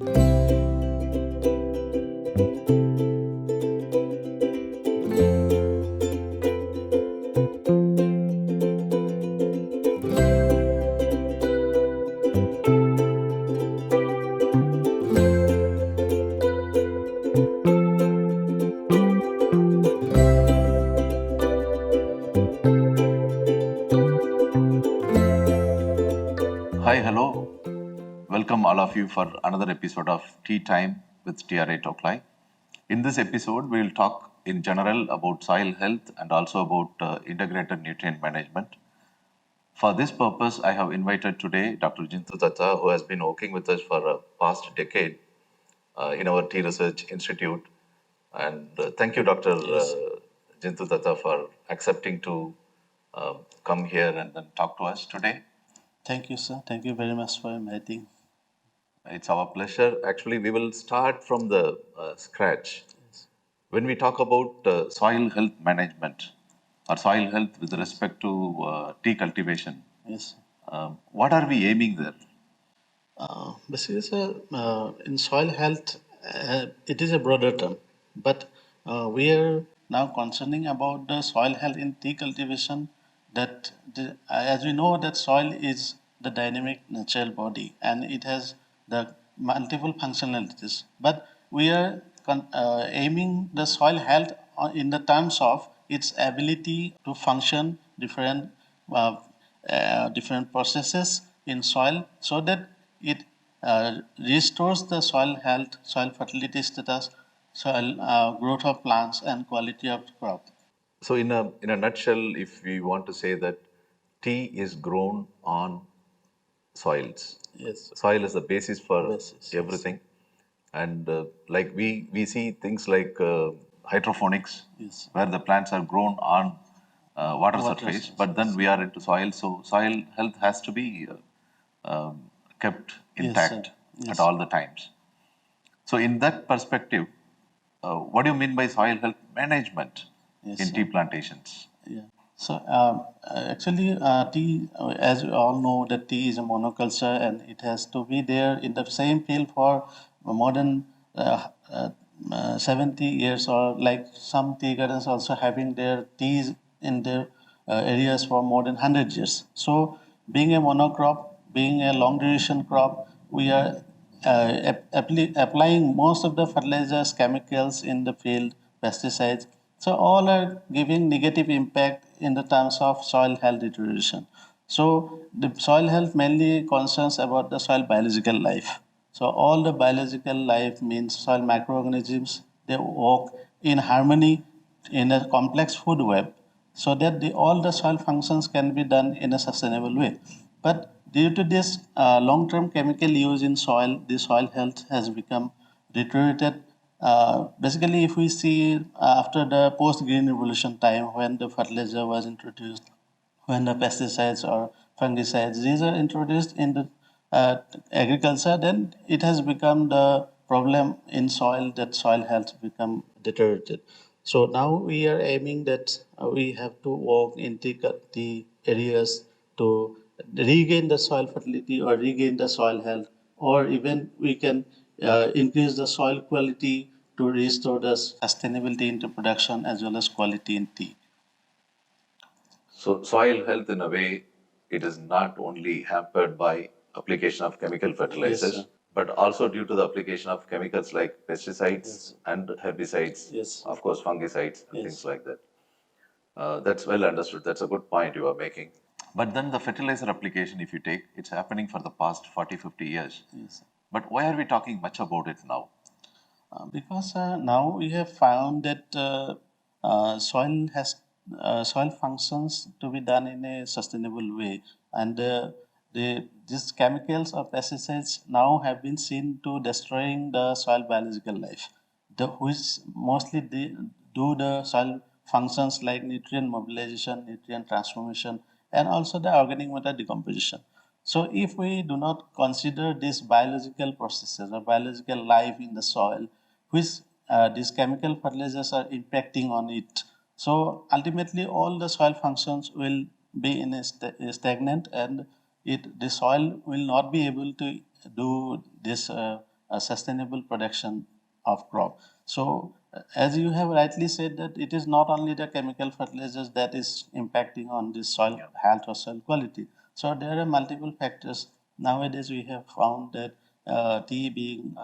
Hi, hello. Welcome all of you for another episode of Tea Time with TRA Tocklai. In this episode, we will talk in general about soil health and also about integrated nutrient management. For this purpose, I have invited today Dr. Jintu Datta, who has been working with us for a past decade in our Tea Research Institute. And thank you, Dr. Jintu Datta, for accepting to come here and then talk to us today. Thank you, sir. Thank you very much for inviting. It's our pleasure. Actually, we will start from the scratch. When we talk about soil health management or soil health with respect to tea cultivation, Yes. What are we aiming there? Basically, sir, in soil health, it is a broader term, but we are now concerning about the soil health in tea cultivation. As we know, that soil is the dynamic natural body, and it has the multiple functionalities. But we are aiming the soil health in the terms of its ability to function uh, different processes in soil so that it restores the soil health, soil fertility status, soil growth of plants, and quality of crop. So, in a nutshell, if we want to say that tea is grown on soils, Yes. soil is the basis for Basis, yes. everything, and like we see things like hydroponics, Yes. where the plants are grown on water surface, surface, but then we are into soil, so soil health has to be kept Yes, intact sir. Yes. at all the times. So, in that perspective, what do you mean by soil health management Yes, in sir. tea plantations? Yeah. So actually, tea, as we all know, that tea is a monoculture and it has to be there in the same field for more than 70 years, or like some tea gardens also having their teas in their areas for more than 100 years. So, being a monocrop, being a long duration crop, we are applying most of the fertilizers, chemicals in the field, pesticides. So all are giving negative impact in the terms of soil health deterioration. So the soil health mainly concerns about the soil biological life. So all the biological life means soil microorganisms, they work in harmony in a complex food web so that all the soil functions can be done in a sustainable way. But due to this long-term chemical use in soil, the soil health has become deteriorated. Basically, if we see after the post-green revolution time when the fertilizer was introduced, when the pesticides or fungicides, these are introduced in the agriculture, then it has become the problem in soil that soil health become deteriorated. So now we are aiming that we have to work in the areas to regain the soil fertility or regain the soil health, or even we can increase the soil quality to restore the sustainability into production as well as quality in tea. So, soil health, in a way, it is not only hampered by application of chemical fertilizers, sir. but also due to the application of chemicals like pesticides Yes. and herbicides, Yes. of course, fungicides and Yes. things like that. That's well understood. That's a good point you are making. But then the fertilizer application, if you take, it's happening for the past 40, 50 years. Yes. But why are we talking much about it now? Because now we have found that soil functions to be done in a sustainable way, and these chemicals or pesticides now have been seen to destroying the soil biological life, which mostly do the soil functions like nutrient mobilization, nutrient transformation, and also the organic matter decomposition. So, if we do not consider these biological processes or biological life in the soil, which these chemical fertilizers are impacting on it, so ultimately all the soil functions will be in a stagnant, and the soil will not be able to do this sustainable production of crop. So, as you have rightly said, that it is not only the chemical fertilizers that is impacting on the soil health or soil quality. So, there are multiple factors. Nowadays, we have found that tea being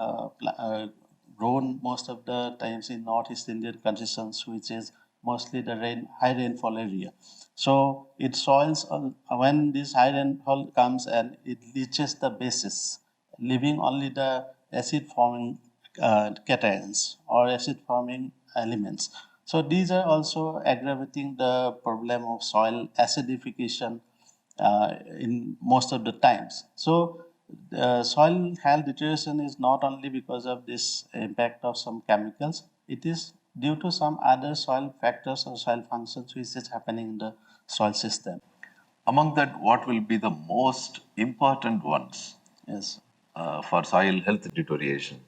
grown most of the times in Northeast Indian conditions, which is mostly the high rainfall area. So it soils when this high rainfall comes and it leaches the bases, leaving only the acid forming cations or acid forming elements. So these are also aggravating the problem of soil acidification in most of the times. So soil health deterioration is not only because of this impact of some chemicals, it is due to some other soil factors or soil functions which is happening in the soil system. Among that, what will be the most important ones Yes. for soil health deterioration?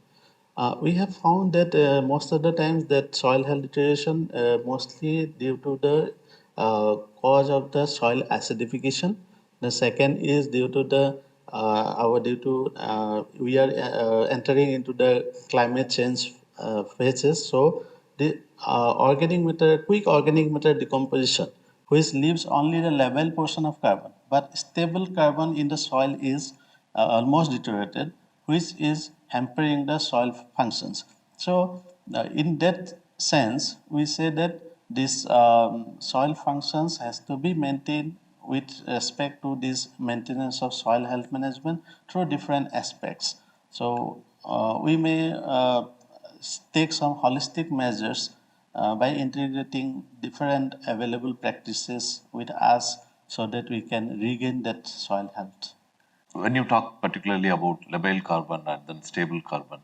We have found that most of the times that soil health deterioration mostly due to the cause of the soil acidification. The second is due to the our due to we are entering into the climate change phases. So the quick organic matter decomposition, which leaves only the level portion of carbon, but stable carbon in the soil is almost deteriorated, which is hampering the soil functions. So, in that sense, we say that this soil functions has to be maintained with respect to this maintenance of soil health management through different aspects. So, we may take some holistic measures by integrating different available practices with us so that we can regain that soil health. When you talk particularly about labile carbon and then stable carbon,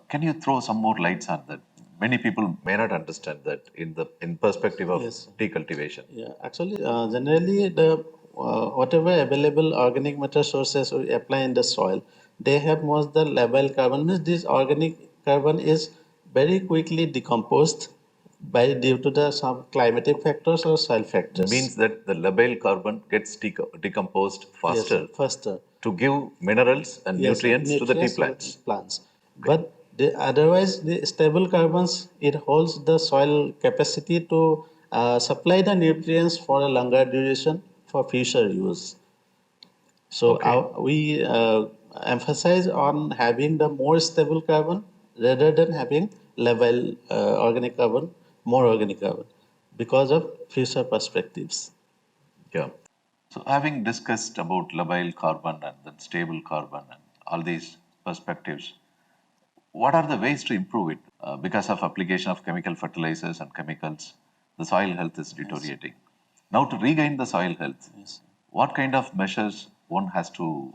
can you throw some more lights on that? Many people may not understand that in perspective of Yes. tea cultivation. Yeah, actually, generally the whatever available organic matter sources we apply in the soil, they have most the labile carbon. Means this organic carbon is very quickly decomposed by due to the some climatic factors or soil factors. Means that the labile carbon gets decomposed faster Yes, faster to give minerals and yes, nutrients to the tea nutrients to the plants. plants. But otherwise, the stable carbons, it holds the soil capacity to supply the nutrients for a longer duration for future use. So Okay. we emphasize on having the more stable carbon rather than having level organic carbon, more organic carbon, because of future perspectives. Yeah. So having discussed about labile carbon and then stable carbon and all these perspectives, what are the ways to improve it? Because of application of chemical fertilizers and chemicals, the soil health is deteriorating. Now, to regain the soil health, Yes. what kind of measures one has to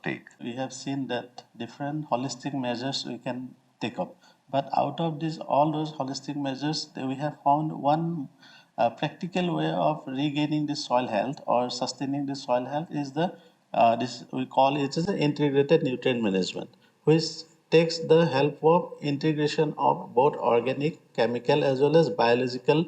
take? We have seen that different holistic measures we can take up. But out of these, all those holistic measures, we have found one practical way of regaining the soil health or sustaining the soil health is the this we call it as the integrated nutrient management, which takes the help of integration of both organic, chemical, as well as biological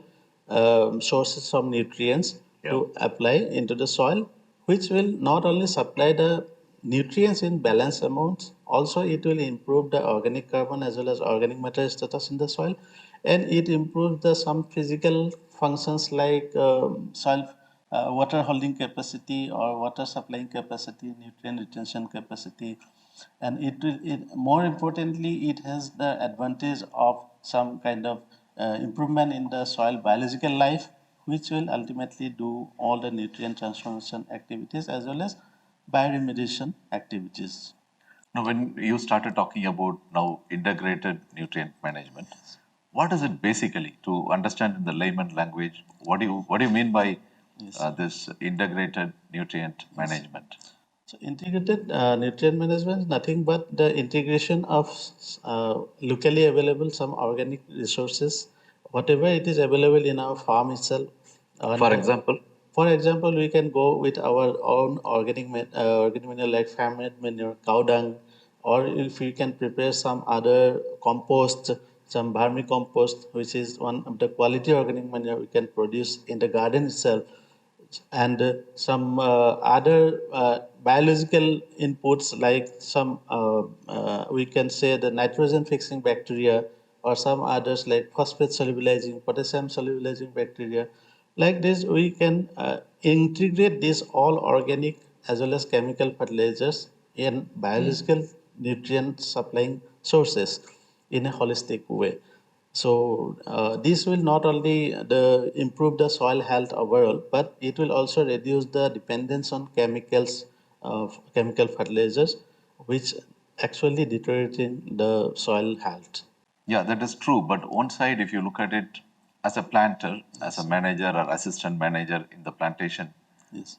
sources of nutrients to apply into the soil, which will not only supply the nutrients in balanced amounts, also it will improve the organic carbon as well as organic matter status in the soil, and it improves the some physical functions like soil water holding capacity or water supplying capacity, nutrient retention capacity, and more importantly, it has the advantage of some kind of improvement in the soil biological life, which will ultimately do all the nutrient transformation activities as well as bioremediation activities. Now, when you started talking about now integrated nutrient management, what is it basically? To understand in the layman language, what do you mean by this integrated nutrient management? So integrated nutrient management is nothing but the integration of locally available some organic resources, whatever it is available in our farm itself. For example, For example, we can go with our own organic manure like farm-made manure, cow dung, or if we can prepare some other compost, some vermicompost, which is one of the quality organic manure we can produce in the garden itself. and some other biological inputs like some we can say the nitrogen fixing bacteria or some others like phosphate solubilizing, potassium solubilizing bacteria. Like this, we can integrate these all organic as well as chemical fertilizers in biological nutrient supplying sources in a holistic way. So this will not only improve the soil health overall, but it will also reduce the dependence on chemicals, chemical fertilizers, which actually deteriorating the soil health. Yeah, that is true. But one side, if you look at it as a planter, as a manager or assistant manager in the plantation, Yes.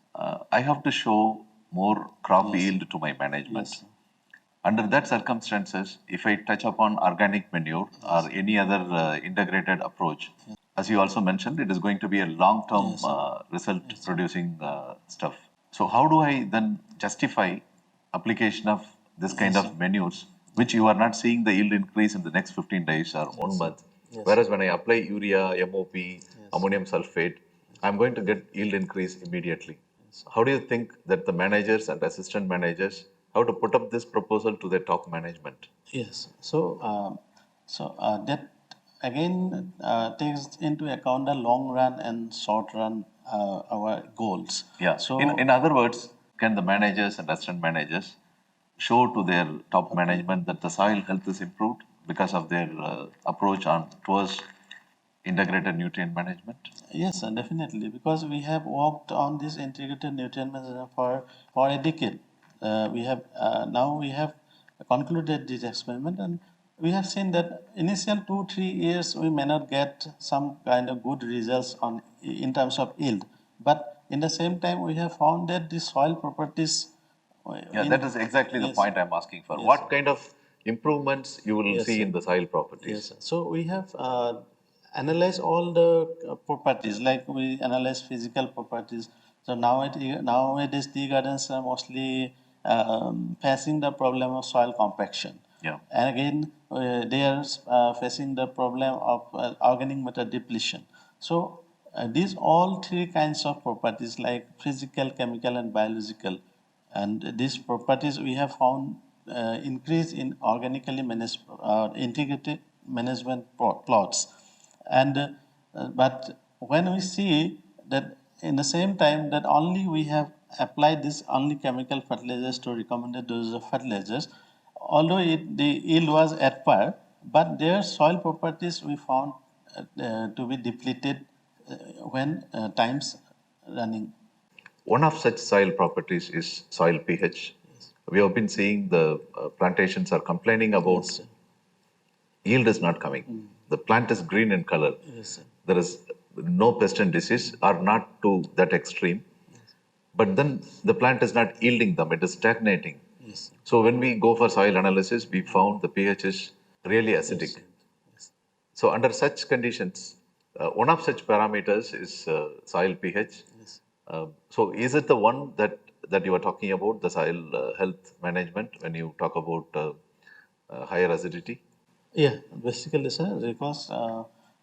I have to show more crop Yes. yield to my management. Yes. Under that circumstances, if I touch upon organic manure or any other integrated approach, as you also mentioned, it is going to be a long-term Yes. result producing stuff. So how do I then justify application of this kind of manures, which you are not seeing the yield increase in the next 15 days or 1 month? Yes. Whereas when I apply urea, MOP, ammonium sulfate, I'm going to get yield increase immediately. How do you think that the managers and assistant managers how to put up this proposal to their top management? Yes. So that again takes into account the long run and short run our goals. Yeah. So In other words, can the managers and assistant managers show to their top management that the soil health is improved because of their approach on towards integrated nutrient management? yes, definitely, because we have worked on this integrated nutrient management for a decade. We have concluded this experiment, and we have seen that initial 2 3 years we may not get some kind of good results on in terms of yield, but in the same time we have found that the soil properties. Yeah, that is exactly the Yes. point I'm asking for. Yes. What kind of improvements you will Yes, see sir. in the soil properties? Yes, sir. So we have analyzed all the properties, like we analyze physical properties. So nowadays tea gardens are mostly facing the problem of soil compaction. Yeah. And again, they are facing the problem of organic matter depletion. So these all three kinds of properties, like physical, chemical, and biological, and these properties we have found increase in organically managed integrated management plots, and but when we see that in the same time that only we have applied this only chemical fertilizers to recommended doses of fertilizers, although the yield was at par, but their soil properties we found to be depleted when times running. One of such soil properties is soil pH. We have been seeing the plantations are complaining about Yes, sir. yield is not coming. The plant is green in color. Yes, sir. There is no pest and disease, or not to that extreme. But then the plant is not yielding them, it is stagnating. Yes, sir. So when we go for soil analysis, we found the pH is really acidic. Yes. So under such conditions, one of such parameters is soil pH. Yes. So is it the one that you are talking about, the soil health management, when you talk about higher acidity? Yeah, basically, sir, because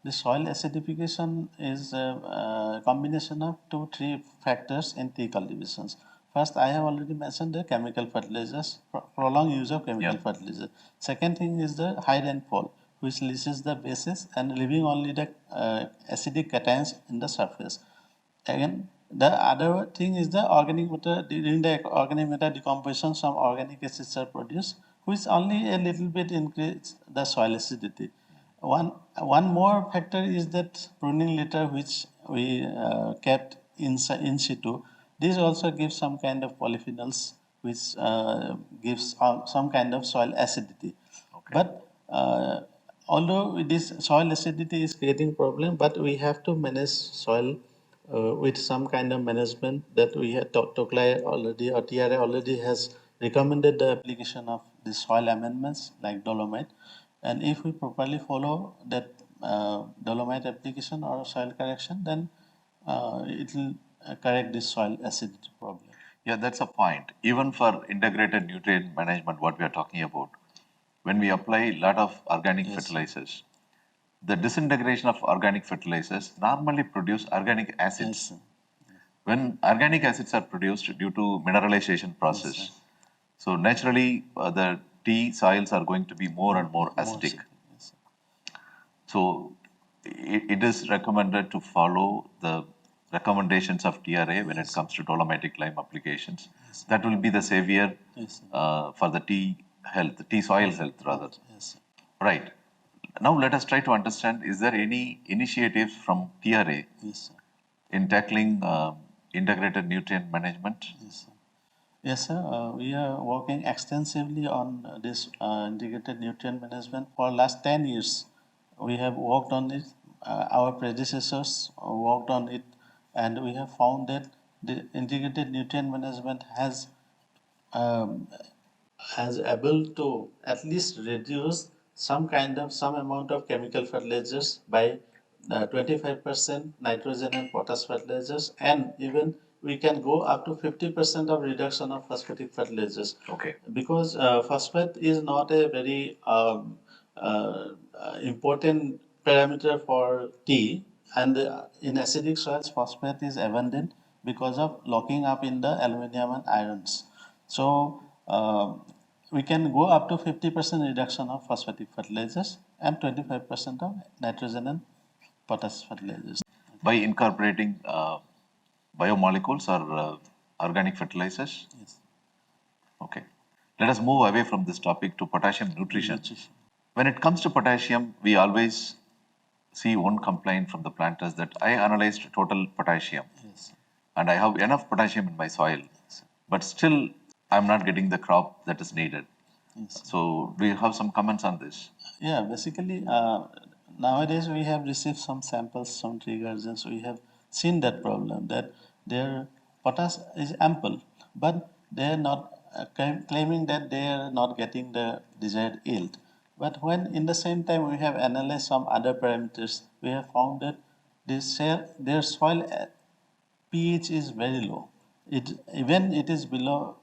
the soil acidification is a combination of 2 3 factors in tea cultivations. First, I have already mentioned the chemical fertilizers, prolonged use of chemical Yeah. fertilizer. Second thing is the high rainfall, which leaches the bases and leaving only the acidic cations in the surface. Again, the other thing is the organic matter. During the organic matter decomposition, some organic acids are produced, which only a little bit increase the soil acidity. One more factor is that pruning litter, which we kept in situ. This also gives some kind of polyphenols, which gives some kind of soil acidity. Okay. But although this soil acidity is creating problem, but we have to manage soil with some kind of management that we had Tocklai already or TRA already has recommended the application of the soil amendments like dolomite, and if we properly follow that dolomite application or soil correction, then it will correct this soil acidity problem. Yeah, that's a point. Even for integrated nutrient management, what we are talking about, when we apply a lot of organic fertilizers, the disintegration of organic fertilizers normally produce organic acids. Yes, sir. When organic acids are produced due to mineralization process, so naturally the tea soils are going to be more and more acidic. Yes, sir. So it is recommended to follow the recommendations of TRA when it comes to dolomitic lime applications. That will be the savior Yes, sir. for the tea health, tea soil health rather. Yes, sir. Right. Now let us try to understand, is there any initiatives from TRA Yes, sir. in tackling integrated nutrient management? Yes, sir. Yes, sir. We are working extensively on this integrated nutrient management for last 10 years. We have worked on it. Our predecessors worked on it, and we have found that the integrated nutrient management um, has able to at least reduce some amount of chemical fertilizers by 25% nitrogen and potash fertilizers, and even we can go up to 50% of reduction of phosphatic fertilizers. Okay. Because phosphate is not a very important parameter for tea, and in acidic soils phosphate is abundant because of locking up in the aluminum and irons. So we can go up to 50% reduction of phosphatic fertilizers and 25% of nitrogen and potash fertilizers. By incorporating biomolecules or organic fertilizers? Yes. Okay. Let us move away from this topic to potassium nutrition. When it comes to potassium, we always see one complaint from the planters that I analyzed total potassium Yes. and I have enough potassium in my soil, but still I'm not getting the crop that is needed. Yes. So, do you have some comments on this? Yeah, basically, nowadays we have received some samples from tree gardens. We have seen that problem that their potash is ample, but they are not claiming that they are not getting the desired yield. But when in the same time we have analyzed some other parameters, we have found that their soil pH is very low. It is below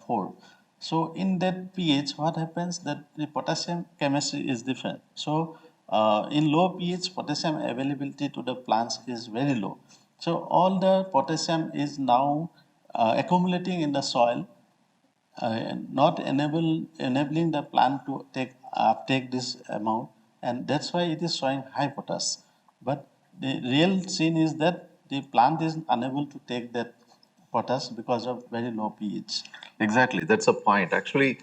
4. So in that pH, what happens that the potassium chemistry is different. So in low pH, potassium availability to the plants is very low. So all the potassium is now accumulating in the soil, not enabling the plant to uptake this amount, and that's why it is showing high potash. But the real scene is that the plant is unable to take that potash because of very low pH. Exactly, that's a point. Actually,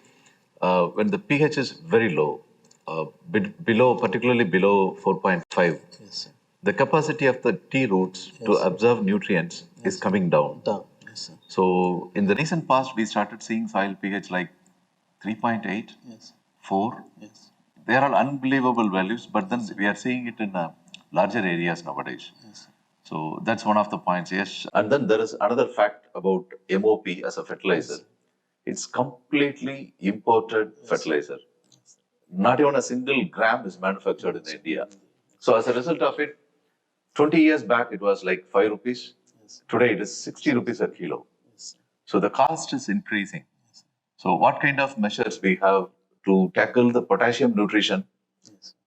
when the pH is very low, below, particularly below 4.5, Yes, sir. the capacity of the tea roots to absorb nutrients is coming down. Down. Yes, sir. So, in the recent past, we started seeing soil pH like 3.8, Yes. 4. Yes. They are all unbelievable values, but then we are seeing it in larger areas nowadays. Yes. So, that's one of the points, yes. And then there is another fact about MOP as a fertilizer. It's completely imported fertilizer. Not even a single gram is manufactured in India. So as a result of it, 20 years back it was like 5 rupees. Today it is 60 rupees a kilo. So the cost is increasing. So what kind of measures we have to tackle the potassium nutrition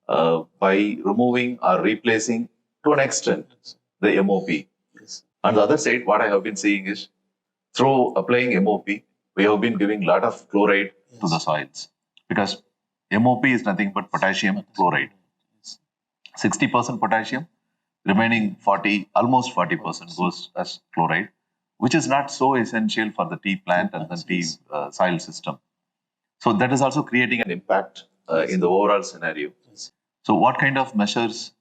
by removing or replacing to an extent the MOP? On the other side, what I have been seeing is through applying MOP, we have been giving a lot of chloride to the soils because MOP is nothing but potassium chloride. 60% potassium, remaining 40, almost 40% goes as chloride, which is not so essential for the tea plant and the tea soil system. So that is also creating an impact in the overall scenario. So what kind of measures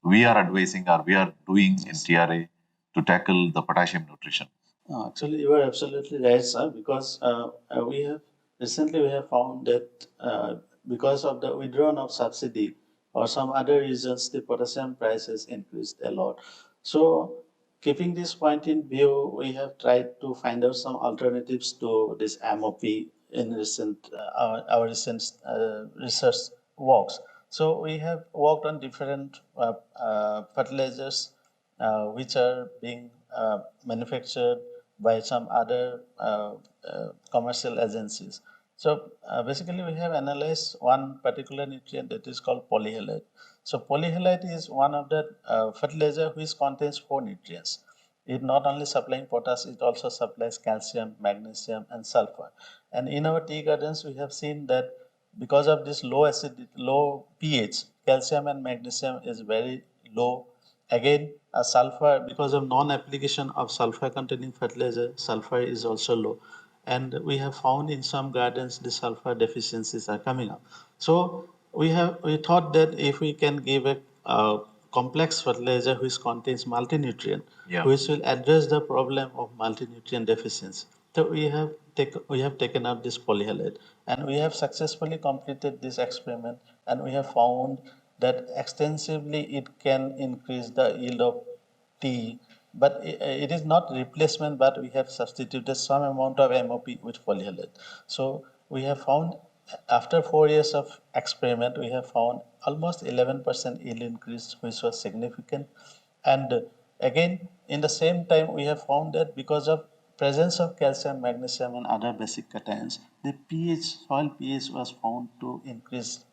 we are advising or we are doing in TRA to tackle the potassium nutrition? Actually, you are absolutely right, sir. Because we have found that because of the withdrawal of subsidy or some other reasons, the potassium price has increased a lot. So, keeping this point in view, we have tried to find out some alternatives to this MOP in our recent research works. So, we have worked on different fertilizers which are being manufactured by some other commercial agencies. So basically, we have analyzed one particular nutrient that is called polyhalite. So polyhalite is one of the fertilizer which contains 4 nutrients. It not only supplying potash, it also supplies calcium, magnesium, and sulfur. And in our tea gardens, we have seen that because of this low acid, low pH, calcium and magnesium is very low. Again, sulfur, because of non-application of sulfur-containing fertilizer, sulfur is also low. And we have found in some gardens the sulfur deficiencies are coming up. So we thought that if we can give a complex fertilizer which contains multinutrient, which will address the problem of multinutrient deficiency. So we have taken up this polyhalite, and we have successfully completed this experiment, and we have found that extensively it can increase the yield of tea, but it is not replacement, but we have substituted some amount of MOP with polyhalite. So we have found after 4 years of experiment, we have found almost 11% yield increase, which was significant. And again, in the same time, we have found that because of presence of calcium, magnesium, and other basic cations, the pH, soil pH was found to increase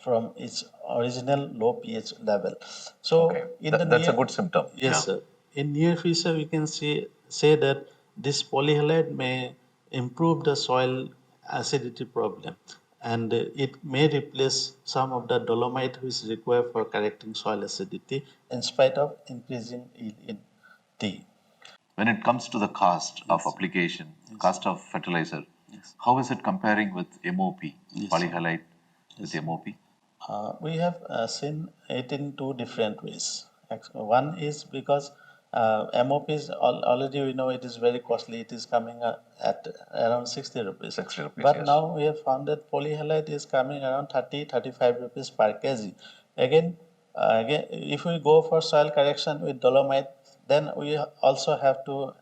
from its original low pH level. So That's a good symptom. Yes, sir. In near future, we can say that this polyhalite may improve the soil acidity problem, and it may replace some of the dolomite which is required for correcting soil acidity in spite of increasing yield in tea. When it comes to the cost of application, cost of fertilizer, how is it comparing with MOP, polyhalite with MOP? We have seen it in two different ways. One is because MOP is already we know it is very costly. It is coming at around 60 rupees. 60 rupees, But yes. now we have found that polyhalite is coming around 30-35 rupees per kg. Again, if we go for soil correction with dolomite, then we also have to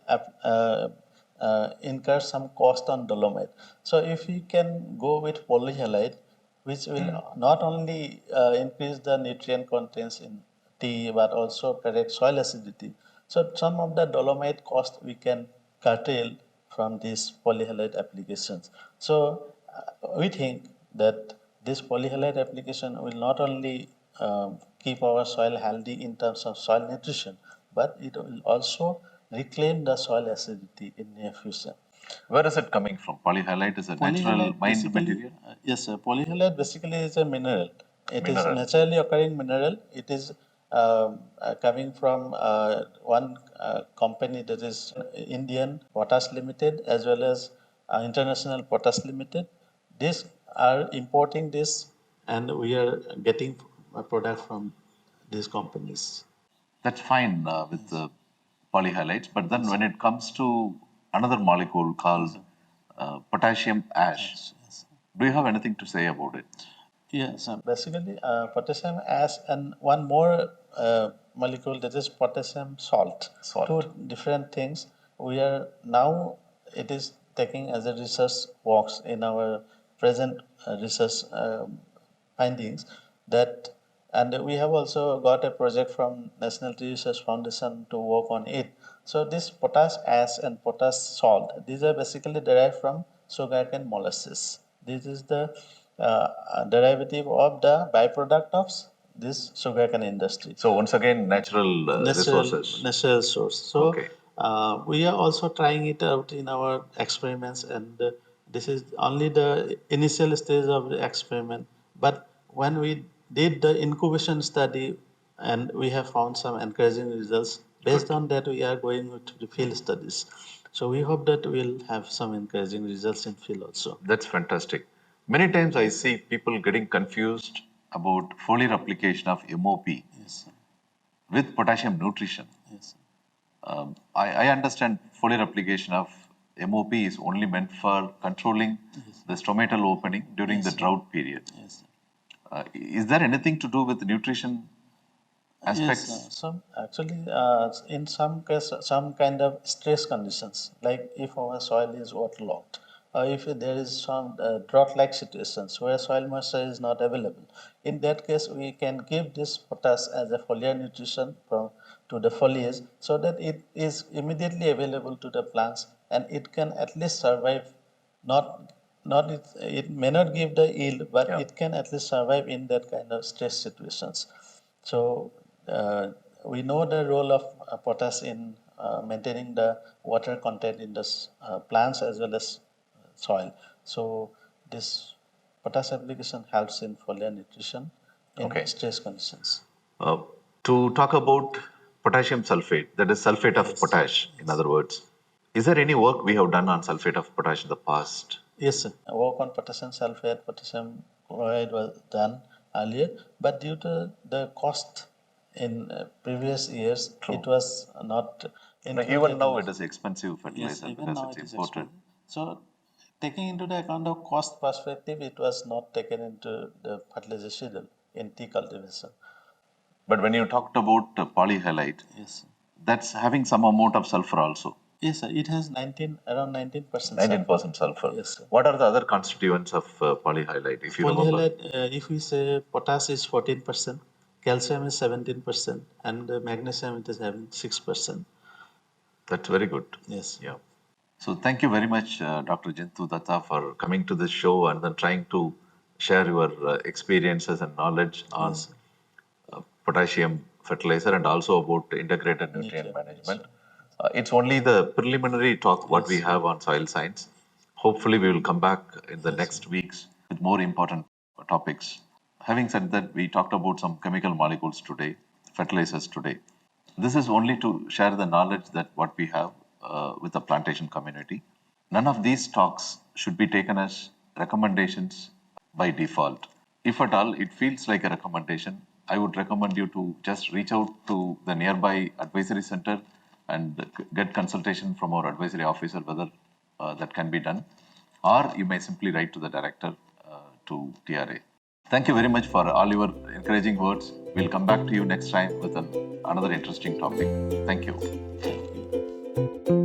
incur some cost on dolomite. So if we can go with polyhalite, which will not only increase the nutrient contents in tea but also correct soil acidity. So some of the dolomite cost we can curtail from these polyhalite applications. So we think that this polyhalite application will not only keep our soil healthy in terms of soil nutrition, but it will also reclaim the soil acidity in near future. Where is it coming from? Polyhalite is a natural mined material? Yes, sir. Polyhalite basically is a mineral. It is Mineral. naturally occurring mineral. It is coming from one company that is Indian Potash Limited as well as International Potash Limited. These are importing this, and we are getting a product from these companies. That's fine with the polyhalides, but then when it comes to another molecule called potassium ash, do you have anything to say about it? Yes, basically potassium ash and one more molecule that is potassium salt. Two different things. We are now it is taking as a research works in our present research findings that, and we have also got a project from National Tree Research Foundation to work on it. So this potash ash and potash salt, these are basically derived from sugarcane molasses. This is the derivative of the byproduct of this sugarcane industry. So once again, natural resources. Natural source. So Okay. we are also trying it out in our experiments, and this is only the initial stage of the experiment. But when we did the incubation study, and we have found some encouraging results. Based on that, we are going to the field studies. So we hope that we'll have some encouraging results in field also. That's fantastic. Many times I see people getting confused about foliar application of MOP Yes, sir. with potassium nutrition. Yes, sir. I understand foliar application of MOP is only meant for controlling the stomatal opening during the drought period. Yes, sir. Is there anything to do with nutrition aspects? Yes, so actually, in some case, some kind of stress conditions, like if our soil is waterlogged, or if there is some drought-like situations where soil moisture is not available, in that case, we can give this potash as a foliar nutrition to the foliage, so that it is immediately available to the plants, and it can at least survive. It may not give the yield, but it can at least survive in that kind of stress situations. So we know the role of potash in maintaining the water content in the plants as well as soil. So this potash application helps in foliar nutrition in Okay. stress conditions. Uh, to talk about potassium sulfate, that is sulfate of potash, in other words, is there any work we have done on sulfate of potash in the past? Yes, sir. Work on potassium sulfate, potassium chloride was done earlier, but due to the cost in previous years, it was not. Even now, it is expensive Yes, fertilizer even because now it's it is imported. expensive. So, taking into the account of cost perspective, it was not taken into the fertilizer schedule in tea cultivation. But when you talked about polyhalite, Yes, sir. that's having some amount of sulfur also. Yes, sir. It has around 19%. 19% sulfur. Yes, sir. What are the other constituents of polyhalite, if you remember? Polyhalite, if we say potash is 14%, calcium is 17%, and magnesium it is having 6%. That's very good. Yes. Yeah. So thank you very much, Dr. Jintu Datta, for coming to this show and then trying to share your experiences and knowledge on potassium fertilizer and also about integrated nutrient management. It's only the preliminary talk what we have on soil science. Hopefully, we will come back in the next weeks with more important topics. Having said that, we talked about some chemical molecules today, fertilizers today. This is only to share the knowledge that what we have with the plantation community. None of these talks should be taken as recommendations by default. If at all it feels like a recommendation, I would recommend you to just reach out to the nearby advisory center and get consultation from our advisory officer whether that can be done, or you may simply write to the director to TRA. Thank you very much for all your encouraging words. We'll come back to you next time with another interesting topic. Thank you. Thank you.